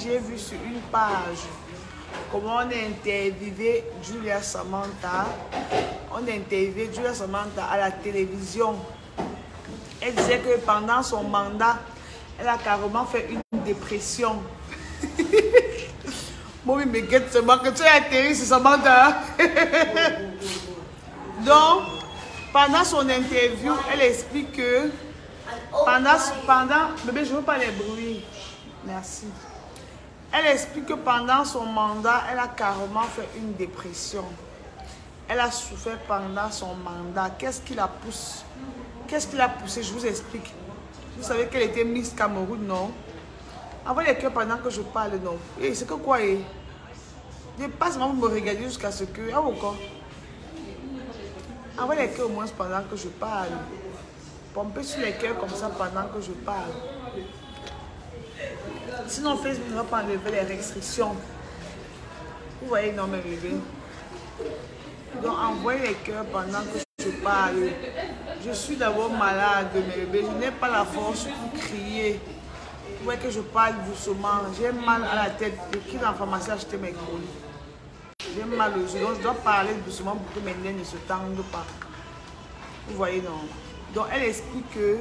j'ai vu sur une page comment on a interviewé Julia Samantha. On a interviewé Julia Samantha à la télévision. Elle disait que pendant son mandat, elle a carrément fait une dépression. Bon, oui, mais guette seulement que tu es atterri sur Samantha. Donc, pendant son interview, elle explique que bébé, je ne veux pas les bruits. Merci. Elle explique que pendant son mandat, elle a carrément fait une dépression. Elle a souffert pendant son mandat. Qu'est-ce qui la pousse? Qu'est-ce qui l'a poussé? Je vous explique. Vous savez qu'elle était Miss Cameroun, non? Envoyez les cœurs pendant que je parle, non? Et c'est que quoi? Je passe, vous me regardez jusqu'à ce que... Ah, encore. Envoyez les cœurs au moins pendant que je parle. Pompez sur les cœurs comme ça pendant que je parle. Sinon, Facebook ne va pas enlever les restrictions. Vous voyez, non, mes bébés. Donc, envoyez les cœurs pendant que je parle. Je suis d'abord malade, mes bébés. Je n'ai pas la force pour crier. Vous voyez que je parle doucement. J'ai mal à la tête. Je quitte la pharmacie acheter mes colis. J'ai mal aux yeux. Donc, je dois parler doucement pour que mes nez ne se tendent pas. Vous voyez, non? Donc, elle explique que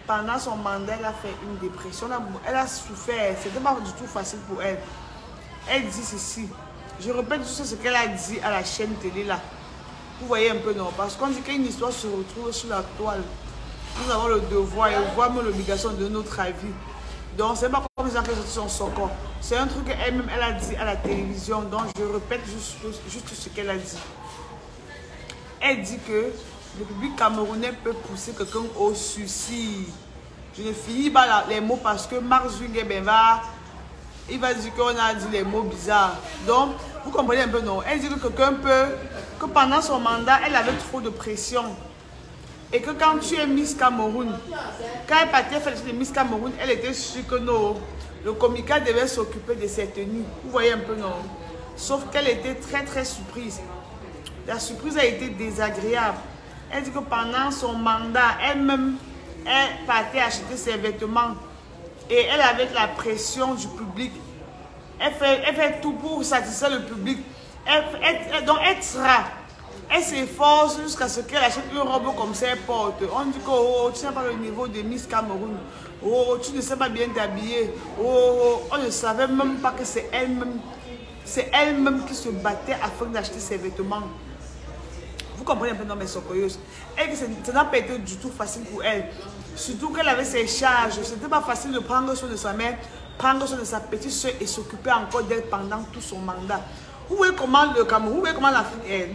pendant son mandat, elle a fait une dépression. Elle a souffert. C'était pas du tout facile pour elle. Elle dit ceci. Je répète tout ce qu'elle a dit à la chaîne télé là. Vous voyez un peu, non? Parce qu'on dit qu'une histoire se retrouve sur la toile. Nous avons le devoir et voire même l'obligation de notre avis. Donc, c'est pas comme ça que c'est son socor. C'est un truc qu'elle-même, elle a dit à la télévision. Donc, je répète juste ce qu'elle a dit. Elle dit que le public camerounais peut pousser quelqu'un au suicide. Je ne finis pas les mots parce que Mark Zuckerberg il va dire qu'on a dit les mots bizarres. Donc, vous comprenez un peu, non? Elle dit que quelqu'un peut, que pendant son mandat, elle avait trop de pression. Et que quand tu es Miss Cameroun, quand elle partait faire les Miss Cameroun, elle était sûre que non, le comica devait s'occuper de ses tenues. Vous voyez un peu, non? Sauf qu'elle était très, très surprise. La surprise a été désagréable. Elle dit que pendant son mandat, elle-même, elle partait acheter ses vêtements. Et elle, avec la pression du public, elle fait tout pour satisfaire le public. Donc, elle s'efforce jusqu'à ce qu'elle achète une robe comme ça, elle porte. On dit que oh, tu n'as pas le niveau de Miss Cameroun. Oh, tu ne sais pas bien t'habiller. Oh, on ne savait même pas que c'est elle-même. C'est elle-même qui se battait afin d'acheter ses vêtements. Vous comprenez un peu, non, mes socoyeuses. Et que ça n'a pas été du tout facile pour elle. Surtout qu'elle avait ses charges. Ce n'était pas facile de prendre soin de sa mère, prendre soin de sa petite soeur et s'occuper encore d'elle pendant tout son mandat. Vous voyez comment le Cameroun, vous voyez comment l'Afrique est.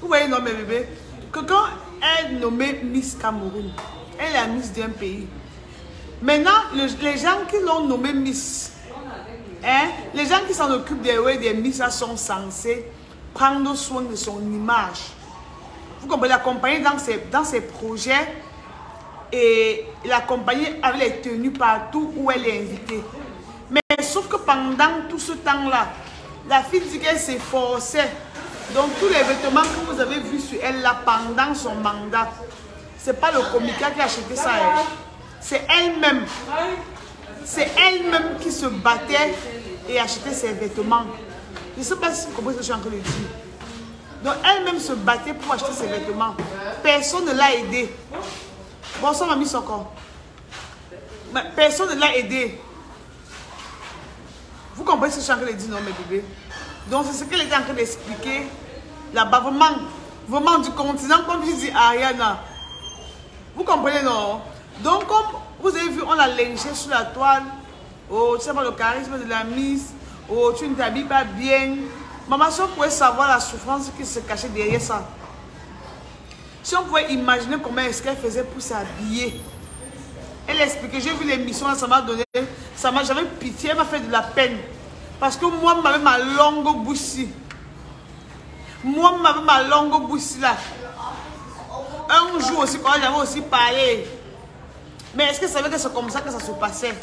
Vous voyez, non, mes bébés, que quand elle est nommée Miss Cameroun, elle est la Miss d'un pays. Maintenant, les gens qui l'ont nommée Miss, les gens qui s'en occupent des Miss sont censés prendre soin de son image. Vous comprenez, l'accompagner dans ses projets et l'accompagner avec les tenues partout où elle est invitée. Mais sauf que pendant tout ce temps-là, la fille dit qu'elle s'efforçait. Donc tous les vêtements que vous avez vus sur elle là pendant son mandat, c'est pas le comica qui a acheté ça. C'est elle-même. C'est elle-même qui se battait et achetait ses vêtements. Je ne sais pas si vous comprenez ce que je suis en train de dire. Donc elle-même se battait pour acheter ses vêtements. Personne ne l'a aidée. Bonsoir, mamie Soko. Personne ne l'a aidée. Vous comprenez ce que je suis en train de dire, non, mes bébés? Donc c'est ce qu'elle était en train d'expliquer là-bas. Vraiment du continent, comme je dis Ariana. Vous comprenez, non? Donc comme vous avez vu, on l'a lynché sur la toile. Oh, tu sais pas le charisme de la Miss. Oh, tu ne t'habilles pas bien. Maman, si on pouvait savoir la souffrance qui se cachait derrière ça. Si on pouvait imaginer comment est-ce qu'elle faisait pour s'habiller. Elle expliquait, j'ai vu l'émission, ça m'a donné, j'avais pitié, elle m'a fait de la peine. Parce que moi, j'avais ma longue bouche ici. Moi, j'avais ma longue bouche ici là. Un jour aussi, quand j'avais aussi parlé. Mais est-ce que vous savez que c'est comme ça que ça se passait?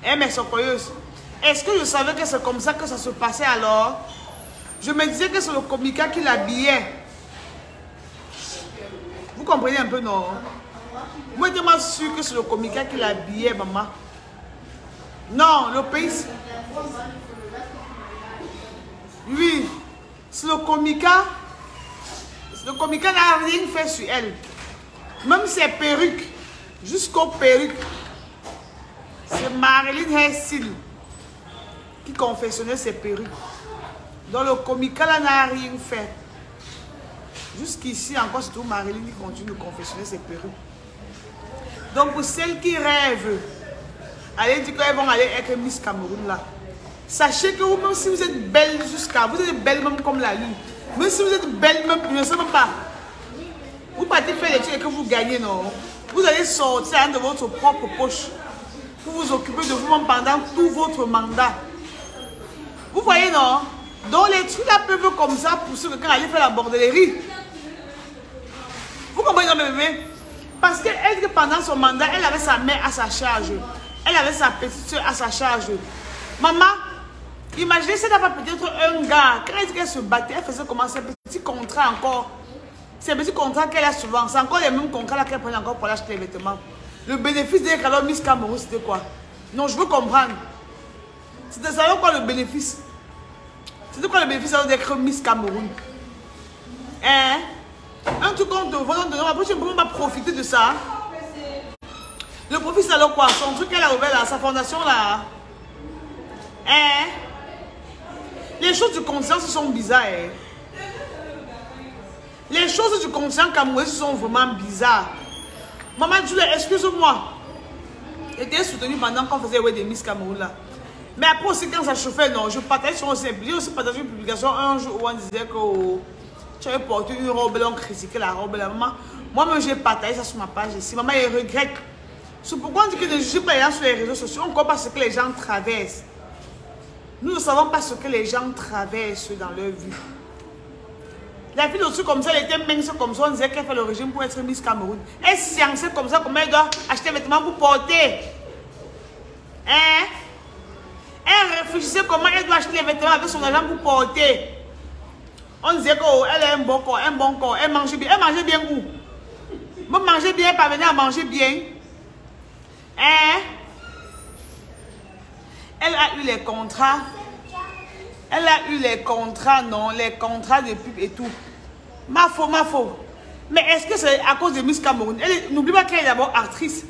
Eh, mes socoyeuses. Est-ce que je savais que c'est comme ça que ça se passait alors? Je me disais que c'est le comica qui l'habillait. Vous comprenez un peu, non? Moi, je suis sûre que c'est le comica qui l'habillait, maman. Non, le pays... Oui, c'est le comica. Le comica n'a rien fait sur elle. Même ses perruques, jusqu'aux perruques. C'est Marilyn Hairstyle qui confectionnait ses perruques. Donc le comica là n'a rien fait. Jusqu'ici encore, c'est tout Marilyn qui continue de confectionner ses perruques. Donc pour celles qui rêvent, allez dire qu'elles vont aller avec Miss Cameroun là. Sachez que vous, même si vous êtes belle jusqu'à... Vous êtes belle même comme la lune. Même si vous êtes belle même... Je ne sais même pas. Vous partez faire les trucs et que vous gagnez, non? Vous allez sortir de votre propre poche pour vous occuper de vous-même pendant tout votre mandat. Vous voyez, non? Donc les trucs là peuvent comme ça pour ceux qui allaient faire la bordellerie. Vous comprenez, non, mes bébés? Parce que pendant son mandat, elle avait sa mère à sa charge. Elle avait sa petite soeur à sa charge. Maman, imaginez si elle n'a pas peut-être un gars. Quand elle dit qu'elle se battait, elle faisait comment ces petits contrats encore. Ces petits contrats qu'elle a souvent. C'est encore les mêmes contrats qu'elle prenait encore pour acheter les vêtements. Le bénéfice d'être alors Miss Cameroun, c'était quoi? Non, je veux comprendre. C'était ça quoi le bénéfice? C'était quoi le bénéfice d'être Miss Cameroun? Hein? Un truc qu'on te vend, après tu ne peux même pas profiter de ça. Le profit c'est alors quoi? Son truc qu'elle a ouvert là, sa fondation là. Hein? Les choses du conscient sont bizarres. Hein? Les choses du conscient camerounais sont vraiment bizarres. Maman Julie, excuse-moi. J'étais soutenue pendant qu'on faisait des Miss Cameroun là. Mais après aussi quand ça chauffait, non, je partageais sur j'ai aussi partagé une publication un jour où on disait que tu avais porté une robe, là, on critiquait la robe là. Maman, moi-même j'ai partagé ça sur ma page ici. Maman, elle regrette. C'est pourquoi on dit que ne jugez pas les gens sur les réseaux sociaux, on ne comprend pas ce que les gens traversent. Nous ne savons pas ce que les gens traversent dans leur vie. La fille aussi comme ça, elle était mince comme ça, on disait qu'elle fait le régime pour être Miss Cameroun. Elle sciençait comme ça, comment elle doit acheter des vêtements pour porter. Hein? Elle réfléchissait comment elle doit acheter les vêtements avec son argent pour porter. On disait qu'elle a un bon corps, elle mangeait bien. Elle mangeait bien où? Vous mangez bien, parvenez à manger bien. Hein? Elle a eu les contrats. Elle a eu les contrats, non, les contrats de pub et tout. Ma faux. Mais est-ce que c'est à cause de Miss Cameroun? N'oublie pas qu'elle est d'abord actrice.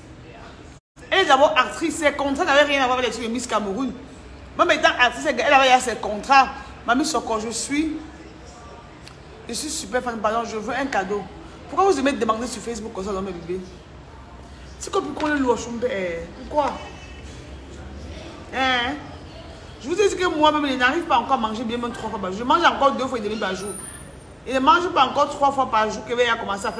Elle est d'abord actrice. Ses contrats n'avaient rien à voir avec les trucs de Miss Cameroun. Même étant actrice, elle avait ses contrats. Mamie Soko, je suis super fan. Pardon, je veux un cadeau. Pourquoi vous aimez demander sur Facebook comme ça dans mes bébés? C'est comme pour qu'on le loue. Pourquoi? Hein? Je vous ai dit que moi-même, je n'arrive pas encore à manger bien même 3 fois par jour. Je mange encore 2 fois et demi par jour. Il ne mange pas encore 3 fois par jour que va commencer à faire